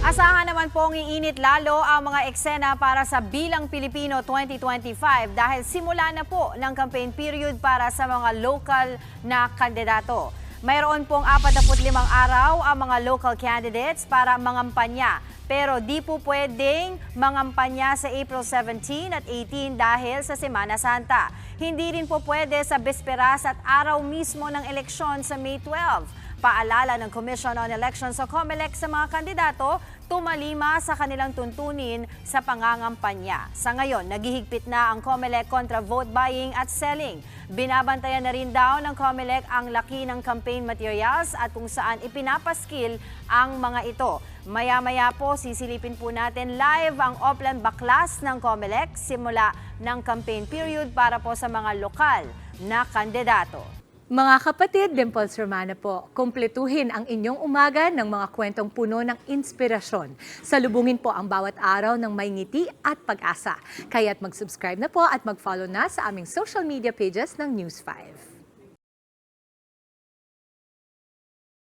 Asahan naman pong iinit lalo ang mga eksena para sa Bilang Pilipino 2025 dahil simula na po ng campaign period para sa mga local na kandidato. Mayroon pong 45 araw ang mga local candidates para mangampanya. Pero di po pwedeng mangampanya sa April 17 at 18 dahil sa Semana Santa. Hindi rin po pwede sa bisperas at araw mismo ng eleksyon sa May 12. Paalala ng Commission on Elections o COMELEC sa mga kandidato, tumalima sa kanilang tuntunin sa pangangampanya. Sa ngayon, naghihigpit na ang COMELEC kontra vote buying at selling. Binabantayan na rin daw ng COMELEC ang laki ng campaign materials at kung saan ipinapaskil ang mga ito. Maya-maya po, sisilipin po natin live ang Oplan Baklas ng COMELEC simula ng campaign period para po sa mga lokal na kandidato. Mga kapatid, Dimples Romana po, kumpletuhin ang inyong umaga ng mga kwentong puno ng inspirasyon. Salubungin po ang bawat araw ng may ngiti at pag-asa. Kaya't mag-subscribe na po at mag-follow na sa aming social media pages ng News 5.